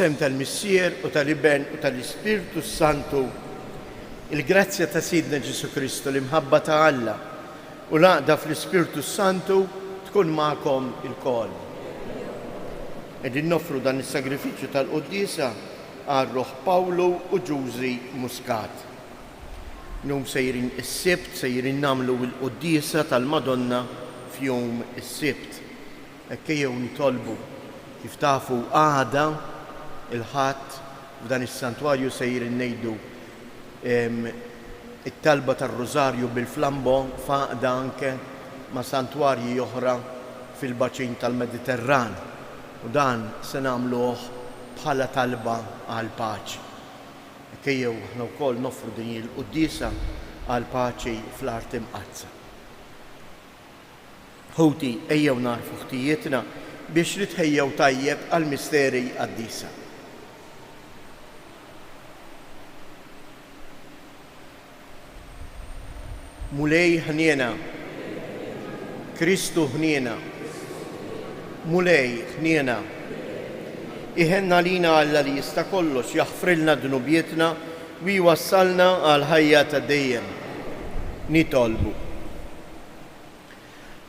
fis-sem tal-Missier u tal-Iben u tal-Ispirtu Santu, il-grazzja ta' Sidna Ġesu Kristu l-imħabba ta' Alla u l-għaqda fl-Ispirtu Santu tkun magħkom il-kol. Qegħdin noffru dan is-sagrifiċċju tal-Qudiesa għal Ruħ Pawlu u Ġużi Muscat. Nhum sejrin is-Sibt sejrin nagħmlu l-Qudiesa tal-Madonna f'jum is-Sibt. Ejjew nitolbu kif tafu għada il-ħadd f'dan is-santwarju sejrin ngħidu it-talba tar-Rożarju bil-flambo faqda anke ma' santwarji oħra fil-baċin tal-Mediterran. U dan se nagħmluh bħala talba għal paċi. Ejjew aħna wkoll noffru din il-Qudiesa għal paċi fl-art imqazza. Ħuti ejjew narfu ħtijietna biex nitħejjew tajjeb għal misteri qaddisa. Mulej ħniena, Kristu ħniena, mulej ħniena, iħenna lina Alla li jista' kollox jaħfrilna dnubietna u jwassalna għal ħajja ta' dejjem. Nitolbu.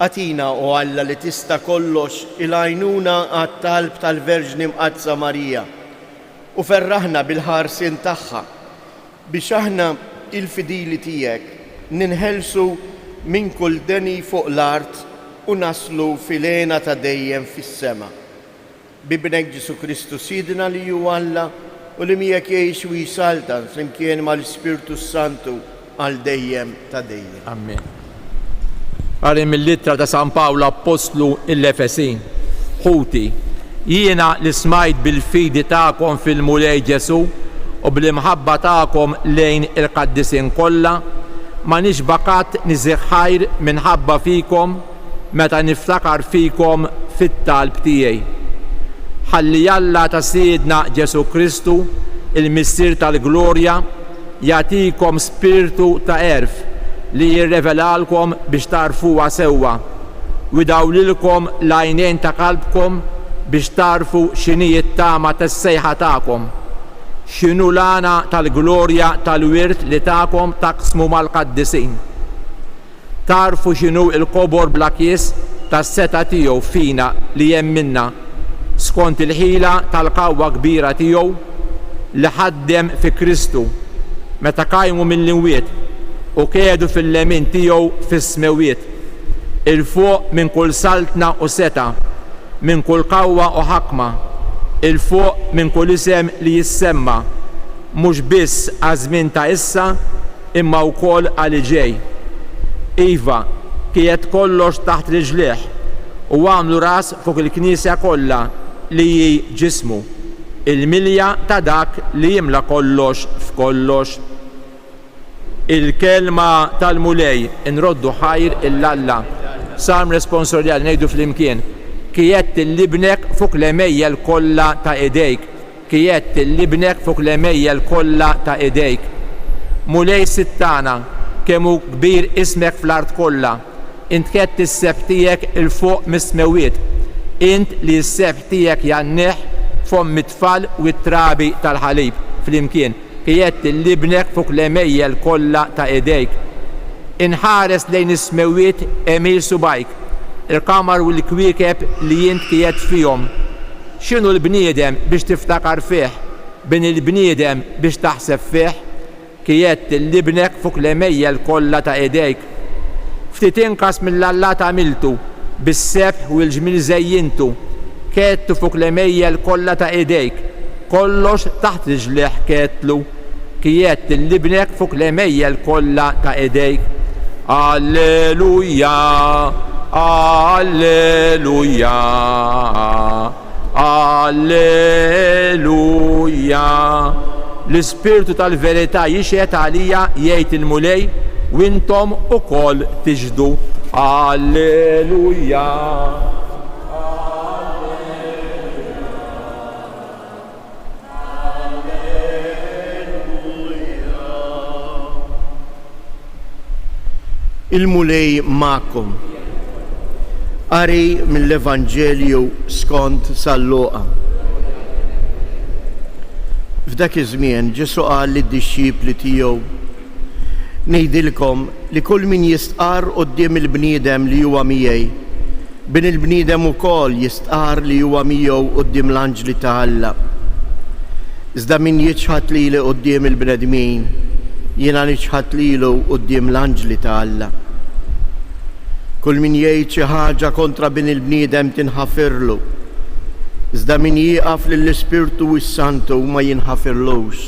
Atina u Alla li tista' kollox il-għajnuna għat-talb tal-Verġni Mqazza Marija u ferraħna bil-ħarsien tagħha biex aħna il-fidili tiegħek ninħelsu minn kull deni fuq l-art u naslu filena ta' dejjem fis-sema. Bibnek Ġesu Kristu Sidna li hu Alla u li miegħek jgħix u jisaltan flimkien mal-Ispirtu Santu għal dejjem ta' dejjem. Amen. Għari mill-littra ta' San Pawlu Apostlu l-Efesin. Ħuti, jiena li smajt bil-fidi ta'kom fil-mulej Ġesu u bil-imħabba ta'kom lejn il-qaddisin kollha, ma nix bakat niżiħ ħajr minħabba fikom meta niftakar fikom fit-talb tiegħi. Ħalli Alla ta' Sidna Ġesu Kristu, il-Missier tal-Glorja, jagħtikom spiritu ta' erf li jirrevelalkom biex tarfuha sewwa u jdawlilkom l-għajnejn ta' qalbkom biex tarfu x'inhi t-tama tas-sejħa tagħkom, x'inhu l-għana tal-glorja tal-wirt li tagħkom taqsmu mal-qaddisin. Tarfu x'inhu l-kobor bla kies tas-seta tiegħu fina li hemm minna skont il-ħila tal-qawwa kbira tiegħu li ħaddem fi Kristu meta kajmu mill-imwiet u kedu fil-lemin tiegħu fis-smewiet, il-fuq minn kull saltna u seta, minn kull qawwa u ħakma, il-fuq minn kull isem li jissemma, mhux biss għaż-żmien ta' issa imma wkoll għal ġej. Iva, qiegħed kollox taħt riġlih u għamlu ras fuq il-Knisja kollha li hi ġismu, il-milja ta' dak li jimla kollox f'kollox. Il-kelma tal-mulej inroddu ħajr il-Alla. Salm responsorjali ngħidu fl-imkien. Qiegħed illibnek fuq l-emejjel kollha ta' idejk. Qiegħed illibnek fuq l-emejjel kollha ta' idejk. Mulej sittana, kemm hu kbir ismek fl-art kollha. Int qiegħed is-seb tiegħek il-fuq mis-smewiet. Int li s-seb tiegħek janneħ fom mit-tfal u t-trabi tal-ħalib fl-imkien. Qiegħed illibnek fuq l-emejjel kollha ta' idejk. Inħares lejn is-smewiet emil subajk, il-qamar u l-kwiekeb li jint qiegħed fihom. X'inhu l-bniedem biex tiftakar fih, bin il-bniedem biex taħseb fih? Qiegħed illibnek fuq l-emejjel kollha ta' idejk. Ftit inqas mill-Alla tagħmiltu, bis-sebħ u l-ġmiel żejjintu, kettu fuq l-emejjel kollha ta' idejk. Kollox taħt riġlih ketlu, qiegħed illibnek fuq l-emejjel kollha ta' idejk. Alleluja, alleluja, alleluja. L-Ispirtu tal-verità jixed għalija jgħid il-mulej u intom ukoll tiġdu. Alleluja. Il-mulej ma'kom. Qari mill-Evanġelju skont San Luqa. F'dak iż-żmien Ġesu qal lid-dixxipli tiegħu: ngħidilkom li kull min jistqar quddiem il-bniedem li huwa miegħi, bin il-bniedem ukoll jistqar li huwa miegħu quddiem l-anġli ta' Alla. Iżda min jiġħad lili quddiem il-bnedmin, jiena niġħad lilu quddiem l-anġli ta' Alla. Kull min jgħid xi ħaġa kontra bin il-bniedem tinħafirlu, iżda min jieqaf lill-Ispirtu s-Santu ma jinħafirlux.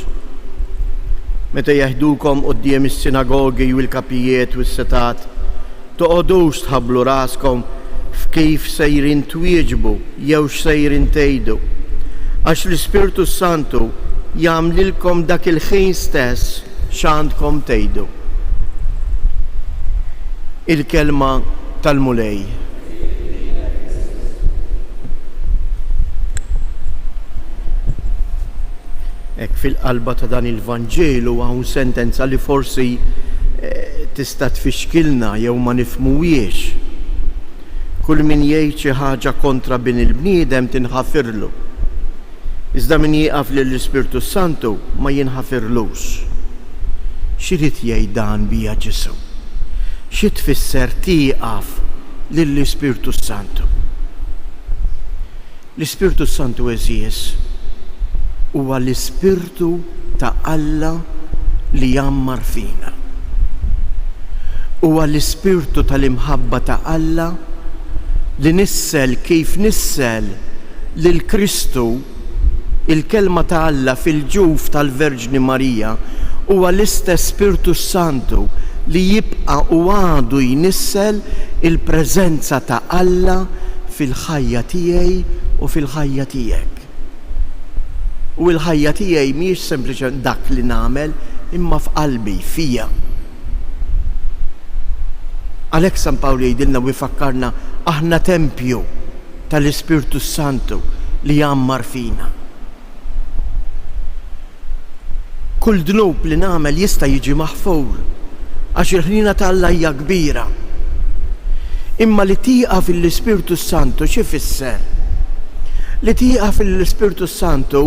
Meta jeħdukom quddiem is-sinagogi u l-kapijiet u s-setat, toqgħodux tħabblu raskom f'kif sejrin twieġbu jew x'sejrin tgħidu, għax l-Ispirtu s-Santu jagħmlilkom dak il-ħin stess x'għandkom tgħidu. Il-kelma tal-mulej. Ek fil-qalba ta' dan il-Vanġelu hawn sentenza li forsi tista' tfixkilna jew ma nifhmuhiex. Kull min jgħid xi ħaġa kontra bin il-bniedem tinħafirlu, iżda min jieqaf lill-Ispirtu Santu ma jinħafirlux. X'irid jgħid dan bija Ġesu? Xi tfisser tieqaf lill-Ispirtu Santu? L-Ispirtu Santu eżies huwa l-Ispirtu ta' Alla li jammar fina. Huwa l-Ispirtu tal-imħabba ta' Alla li nissel kif nissel lil Kristu il-kelma ta' Alla fil-ġuf tal-Verġni Marija. Huwa l-istess Spiritu Santu li jibqa' u għadu jnissel il-preżenza ta' Alla fil-ħajja tiegħi u fil-ħajja tiegħek. U l-ħajja tiegħi mhijiex sempliċement dak li nagħmel, imma f'qalbi fija. Għalhekk San Pawl jgħidilna u jfakkarna aħna tempju tal-Ispirtu Santu li jammar fina. Kull dnub li nagħmel jista' jiġi maħfur għax il-ħnina ta' Alla hija kbira. Imma li tieqa fil-Ispirtu Santu xi fisser? Li tieqa fil-Ispirtu Santu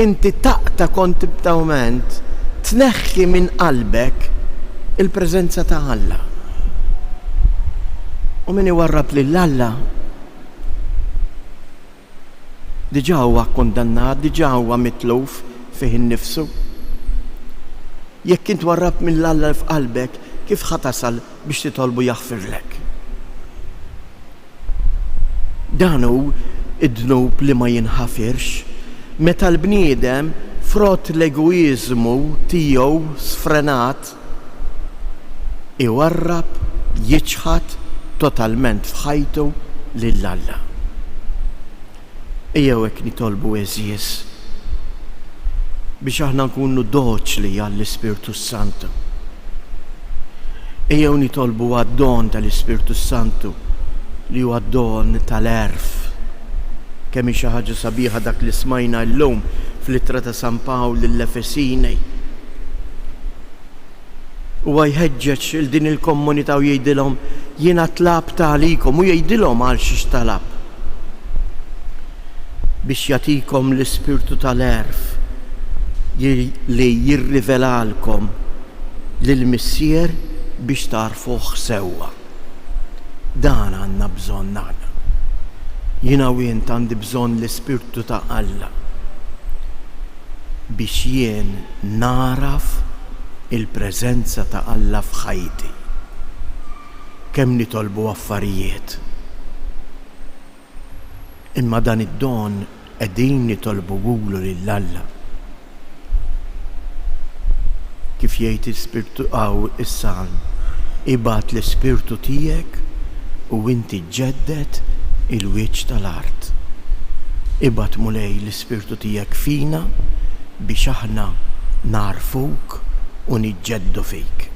inti taqta kontinwament tneħħi minn qalbek il-preżenza ta' Alla. U min iwarrab lil Alla diġà huwa kondannat, diġà huwa mitluf fih innifsu. Jekk int warrab mill Alla f'qalbek, kif ħatasal biex titolbu jaħfirlek? Dan hu id-dnub li ma jinħafirx meta l-bniedem frott l-egoizmu tiegħu sfrenat iwarrab jiġħad totalment f'ħajtu lil Alla. Ejjew hekk nitolbu eżies biex aħna nkunu doċli għall-Ispirtu Santu. Ejjew nitolbu għad-don tal-Ispirtu Santu li huwa d-don tal-erf. Kemm hi xi ħaġa sabiħa dak li smajna llum fl-ittra ta' San Pawl lill-Efesini. Huwa jħeġġeġ il din il-komunità u jgħidilhom jiena tlabt għalikom u jgħidilhom għal xiex talab. Biex jagħtikom l-Ispirtu tal-erf li jirrivelalkom lill-Missier biex tarfuh sewwa. Dan għandna bżonn nagħmel. Jiena u jien għandi bżonn l-Ispirtu ta' Alla biex jien naraf il-preżenza ta' Alla f'ħajti. Kemm nitolbu affarijiet. Imma dan id-don qegħdin nitolbu gulu lil Alla. Kif jgħid l-Ispirtu is-Salm, ibgħat l-Ispirtu tiegħek u inti ġeddet il-wiċċ tal-art. Ibgħat mulej l-Ispirtu tiegħek fina biex aħna narfuk u niġġeddu fik.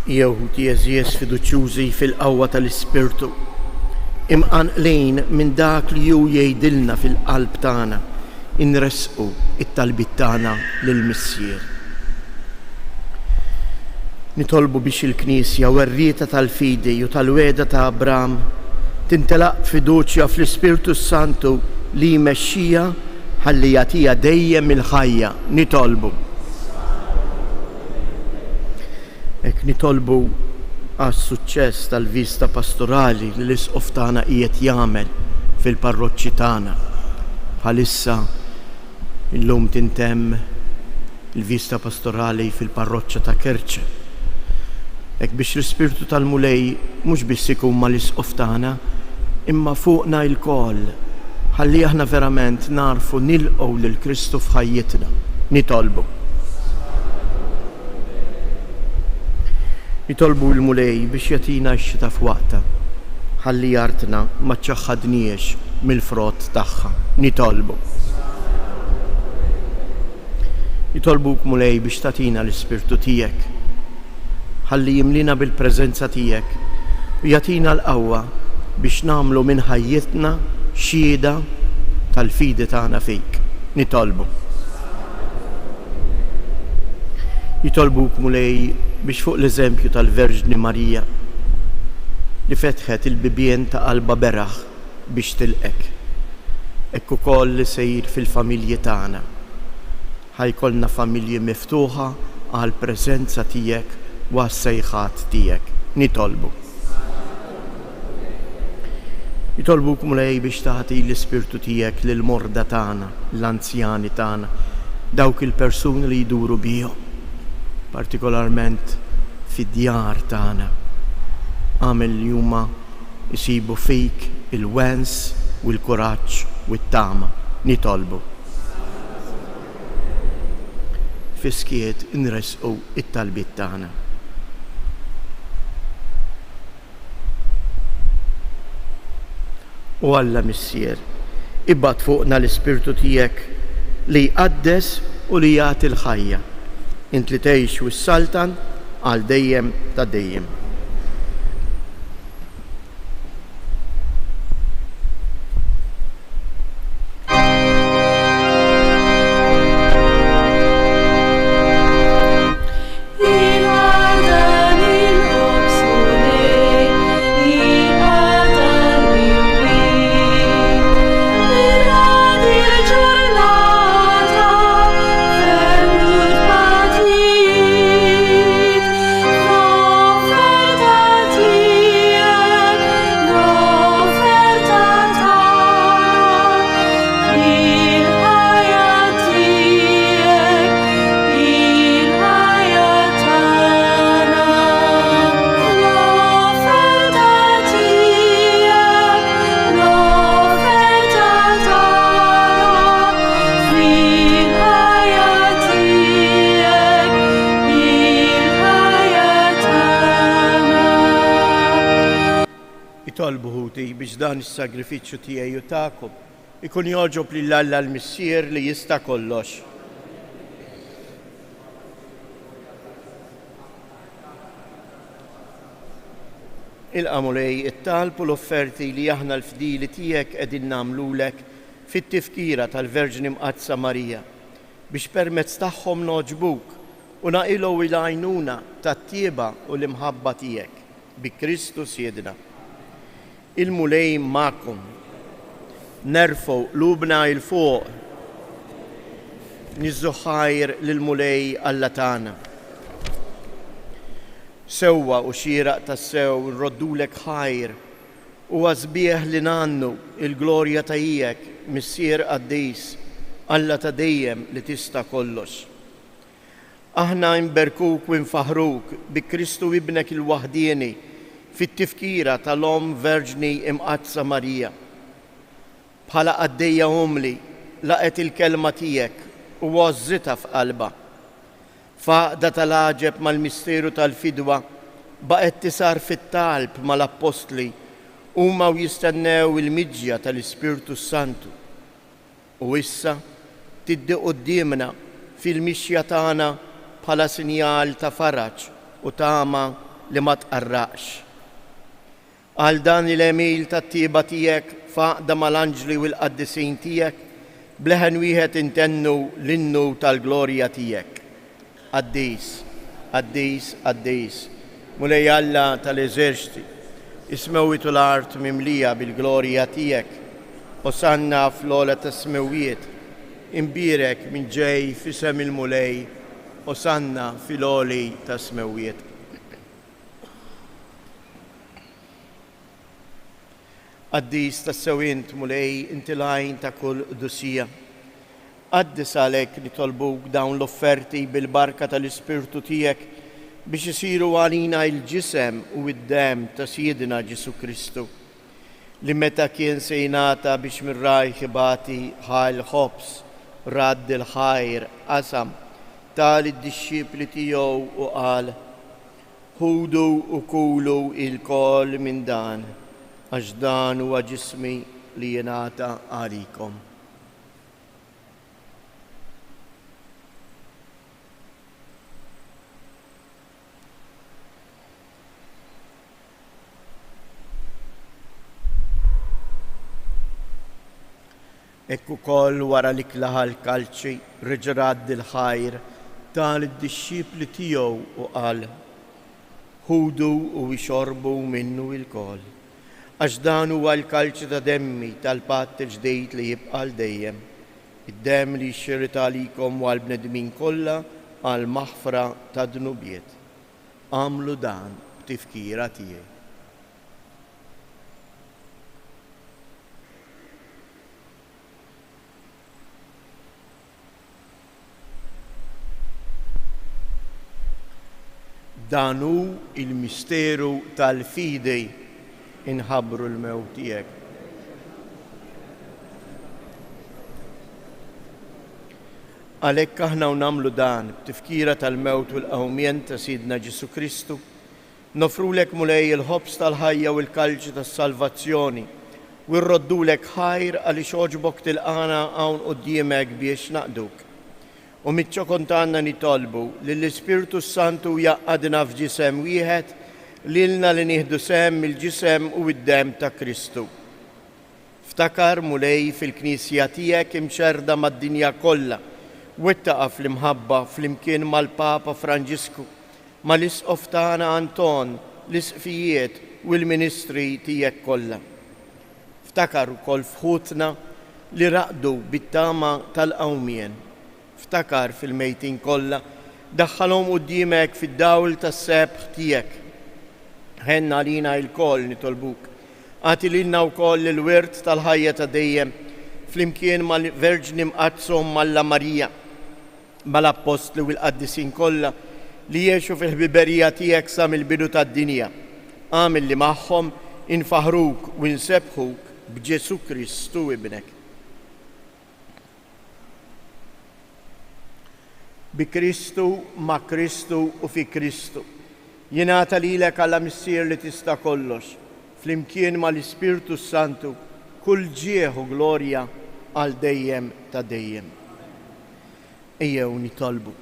Jew jeżies fiduċjużi fil-qawwa tal-Ispirtu, imqanqlin minn dak li hu jgħidilna fil-qalb tagħna, inresqu it-talbiet tagħna lill-Missier. Nitolbu biex il-Knisja werrieta tal-fidi u tal-weda ta' Abram tintelaq fiduċja fl-Ispirtu Santu li jmexxija ħalli jagħtiha dejjem il-ħajja. Nitolbu. Hekk nitolbu għas-suċċess tal-vista pastorali li l-isqof tagħna qiegħed jagħmel fil-parroċċi tagħna. Bħalissa illum tintemm il-vista pastorali fil-parroċċa ta' Kerċe. Hekk biex l-Ispirtu tal-Mulej mhux biss ikun mal-isqof tagħna, imma fuqna l-koll ħalli aħna verament narfu nilqgħu lil Kristu f'ħajjitna. Nitolbu. Nitolbu l-Mulej biex jagħtina x-xita f'waqta ħalli jartna ma ċaħħadniex mill-frott tagħha. Nitolbu. Nitolbuk Mulej biex tagħtina l-Ispirtu tiegħek ħalli jimlina bil-preżenza tiegħek u jagħtina l-qawwa biex nagħmlu minn ħajjitna xhieda tal-fidi tagħna fik. Nitolbu. Nitolbuk Mulej biex fuq l-eżempju tal-Verġni Marija li fetħet il-bibien ta' qalba beraħ biex tilqek. Hekk ukoll li sejr fil-familji tagħna. Ħajkollna familji miftuħa għal preżenza tiegħek u għas-sejħat tiegħek. Nitolbu. Nitolbuk Mulej biex tagħti l-Ispirtu tiegħek lil morda tagħna, l-anzjani tagħna, dawk il-persuni li jduru bihom, partikolarment fid-djar tagħna. Għamel li huma jsibu fik il-wens u l-kuraġġ u t-tama. Nitolbu. Fiskiet inresqu it-talbiet tagħna. U Alla Missier, ibgħat fuqna l-Ispirtu tiegħek li jqaddes u li jagħti l-ħajja. Int li tgħix wis-saltan għal dejjem ta' dejjem. Nitolbu ħuti biex dan is-sagrifiċċju tiegħi u tagħkom ikun jogħġob lil Alla l-Missier li jista' kollox. Ilqa' Mulej it-talb u l-offerti li aħna l-fdili tiegħek qegħdin nagħmlulek fit-tifkira tal-Verġni Mqaddsa Marija biex permezz tagħhom noġbuk u naqilgħu il-għajnuna tat-tieba u l-imħabba tiegħek bi Kristu Siedna. Il-Mulej magħkom. Nerfgħu qlubna il fuq. Niżżu ħajr lill-Mulej Alla tagħna. Sewwa u xieraq tas-sew nroddulek ħajr u għażbieħ li nannu il-glorja tajjek Missier Qaddis Alla ta' dejjem li tista' kollox. Aħna nberkuk u nfaħruk bi Kristu ibnek il-waħdieni fit-tifkira tal-Om Verġni Mqaddsa Marija. Bħala qaddejja umli laqet il-kelma tiegħek u għożżitha f'qalba. Faqda tal-għaġeb mal-misteru tal-fidwa baqgħet tisar fit-talb mal-Apostli huma jistennew il-miġja tal-Ispirtu Santu. U issa tiddi qudiemna fil-mixja tagħna bħala sinjal ta' faraġ u tama li ma tqarraqx. Għal dan il-emil tat-tieba tiegħek faqda mal-anġli u l-qaddisin tiegħek bleħen wieħed intennu l-innu tal-glorja tiegħek. Qaddis Qaddis, mulej Alla tal-eżerċti, ismewitu l-art mimlija bil-glorja tiegħek, osanna fl-ola ta' smewiet, imbirek minn ġej fisem il-mulej, osanna fil-oli ta' smewiet. Qaddis ta' sewint mulej inti lajn ta' kull dusija. Qaddis għalek nitolbuk dawn l-offerti bil-barka tal-Ispirtu tiegħek biex isiru għalina il-ġisem u id-dem ta' Siedina Ġesu Kristu, li meta kien sejnata biex mirraj ħibati ħal ħobs, radd il-ħajr, qasam, tal id-disċipli tiegħu u qal, ħudu u kulu il-kol minn dan, għax dan huwa ġismi li jingħata għalikom. Ekku koll wara li klaħal kalċi reġrad il-ħajr tal id-disċipli tiegħu u qal, ħudu u jxorbu minnu il-koll, għax dan huwa l-kalċi ta' demmi tal-patt il-ġdejt li jibqa' dejjem, id-demm li jxirrit għalikom u għall-bnedmin kollha għal maħfra ta' dnubiet. Għamlu dan b'tifkira tiegħi. Dan hu il-misteru tal-fidej inħabbru l-mewt tiegħek. Għalhekk aħna nagħmlu dan b'tifkira tal-mewt u l-qawmien ta' Sidna Ġesu Kristu, nofrulek mulej il-ħobs tal-ħajja u l-kalċi tas-salvazzjoni u rroddulek ħajr għaliex oġbok tilqana hawn quddiemek biex naqduk. U mitċo kontanna nitolbu li l-Ispirtu Santu jaqqadna f'ġisem wieħed lilna li nieħdu sem il-ġisem u id-dem ta' Kristu. Ftakar mulej fil-Knisja tiegħek imxerda mad-dinja kollha, wettaqa fl-imħabba fl-imkien mal-Papa Franġisku, mal-Isqof tagħna Anton, l-isqfijiet u l-ministri tiegħek kollha. Ftakar ukoll fħutna li raqdu bit-tama tal-qawmien. Ftakar fil-mejtin kollha, daħħalhom quddiemek fid-dawl tas-sebħ tiegħek. Ħenna lina l-koll nitolbuk. Għati lilna wkoll il-wirt tal-ħajja ta' dejjem flimkien mal-Verġni mqazzhom Malla Marija, mal-Apostli u l-Qaddisin kollha li jgħixu fil-ħbiberija tiegħek sa mill-bidu tad-dinja. Għamil li magħhom infaħruk u nsebħuk b'Ġesu Kristu ibnek. Bi Kristu, ma' Kristu u fi Kristu. Jingħata lilek għalla missier li tista' kollox, flimkien mal-Ispirtu Santu, kull ġieħ u glorja għal dejjem ta' dejjem. Ejjew nitolbu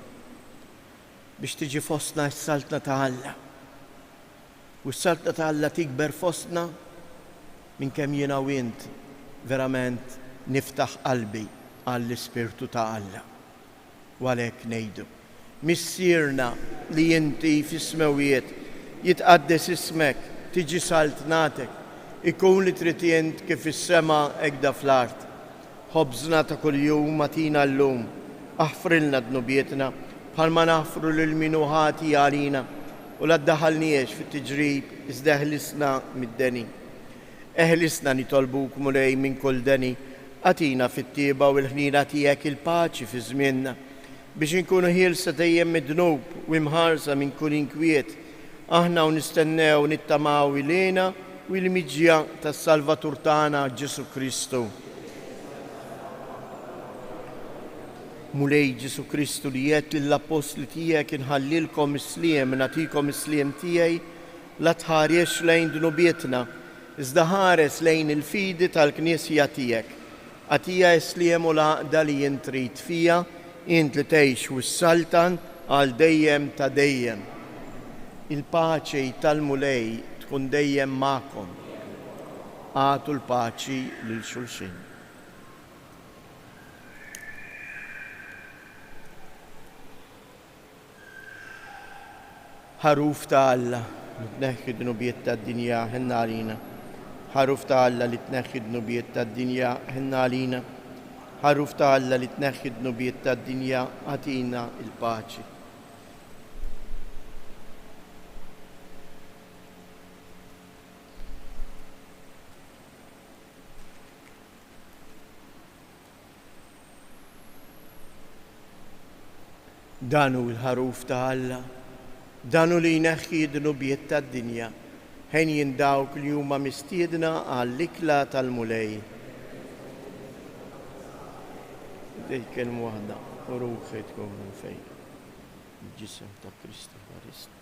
biex tiġi fostna s-saltna ta' Alla. U s-saltna ta' Alla tikber fostna minn kemm jiena u int verament niftaħ qalbi għall-Ispirtu ta' Alla. U għalhekk ngħidu, missierna li inti fis-smewiet jitqaddes ismek, tiġi saltnatek, ikun li trid int kif is-sema hekk fl-art. Ħobżna ta' kuljum matina llum, aħfrilna dnubietna bħalma naħfru lil min hu ħati għalina u la ddaħħalniex fit-tiġrib iżda eħlisna mid-deni. Eħlisna nitolbuk mulej minn kull deni, għatina fit-tieba u l-ħnina tiegħek il-paċi fi żmienna biex inkunu ħielsa dejjem mid-dnub u imħarsa minn kull inkwiet, aħna u nistennew nittamaw ilena u l-miġja tas-Salvatur tagħna Ġesu Kristu. Mulej Ġesu Kristu li jgħid lill-apostli tiegħek inħallilkom isliem, nagħtikom isliem tiegħi, la tħarex lejn dnubietna, iżda ħares lejn il-fidi tal-Knisja tiegħek. Għatija isliem u l-għaqda li jint trid fija, int li tgħix u s-saltan għal dejjem ta' dejjem. Il-paċi tal-mulej tkun dejjem magħkom. Għatu l-paċi lil xulxin. ħaruf ta' Alla li tneħħi d-nubijiet tad-dinja ħenna għalina. ħaruf ta' Alla li tneħħi d-nubijiet tad-dinja ħenna għalina. ħaruf ta' Alla li tneħħi d-nubijiet tad-dinja għatina il-paċi. Danu il-ħaruf ta' Alla, danu li jneħħi d-nubijiet tad-dinja, ħen dawk li huma mistiedna għall-ikla tal-mulej. Dej kelma waħda, u ruħi tkun fejn. Il-ġisem ta' Kristu Ħarist.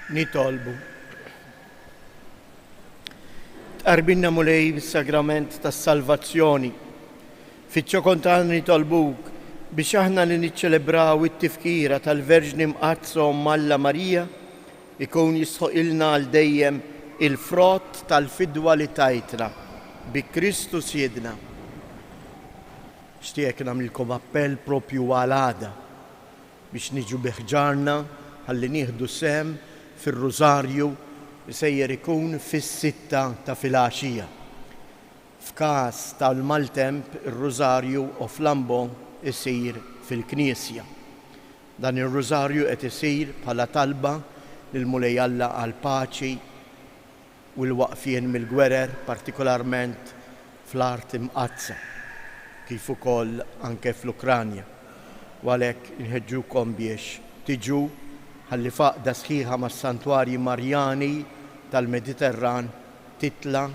Nitolbu. Tqarbinna mulej bis-sagrament tas-salvazzjoni. Fiċ-ċokontan nitolbuk biex aħna li niċċelebraw it-tifkira tal-Verġni Mqazza Alla Marija ikun jisħoqilna għal dejjem il-frott tal-fidwa li tajtna bi Kristu Siedna. Xtiegħek nagħmlilkom appell propju għal-għada biex niġu biħġarna ħalli nieħdu sem fir-Rużarju li sejjer ikun fis-6 ta' filgħaxija. F'każ tal-maltemp ir-Rużarju u Flambo isir fil-Knisja. Dan ir-Rużarju qed isir bħala talba lil Mulej Alla għal paċi u l-waqfien mill-gwerer, partikolarment fl-Art Imqazza, kif ukoll anke fl-Ukranja. U għalhekk inħeġġukom biex tiġu ħalli faqda sħiħa mas-santwarji Marjani tal-Mediterran titla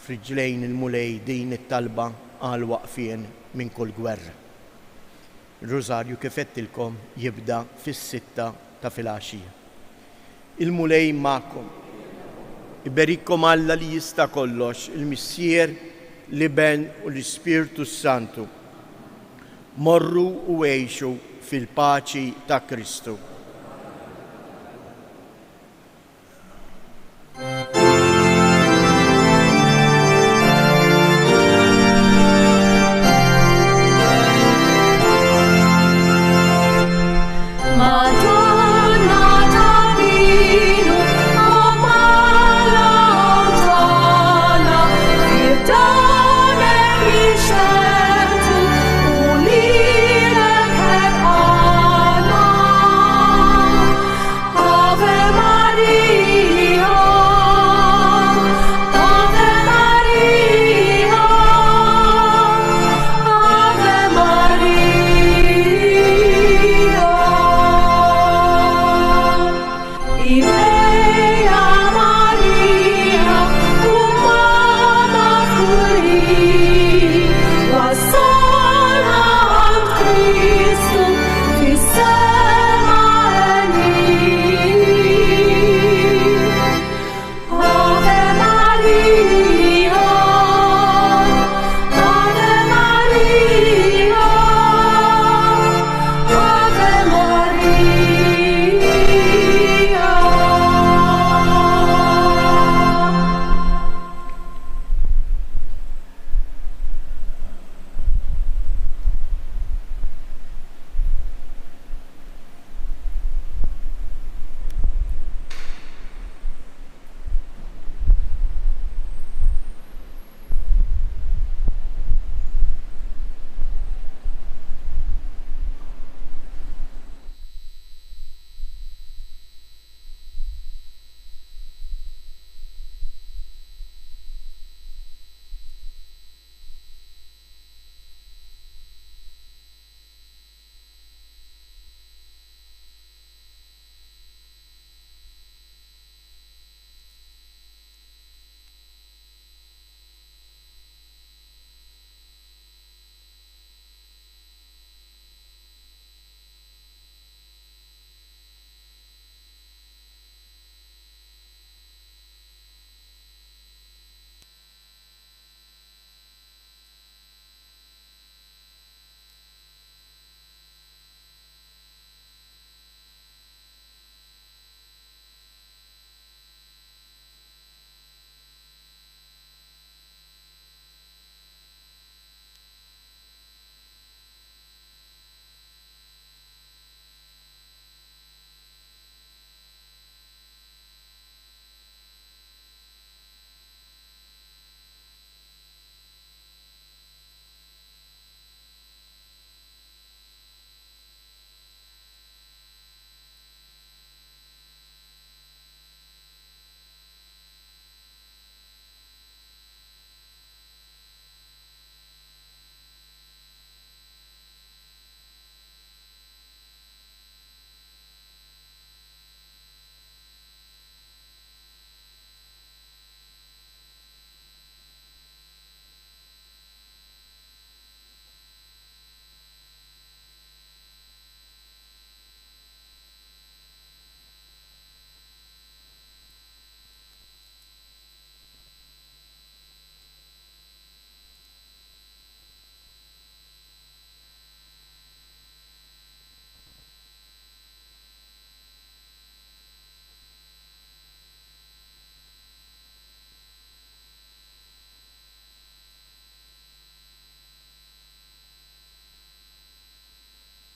friġlejn il-mulej din it-talba għal waqfien minn kull gwerra. Il-Rużarju kif għedtilkom jibda fis-6 ta' filgħaxija. Il-mulej magħkom. Iberikkom Alla li jista' kollox, il-Missier, l-Iben u l-Ispirtu Santu. Morru u għejxu fil-paċi ta' Kristu.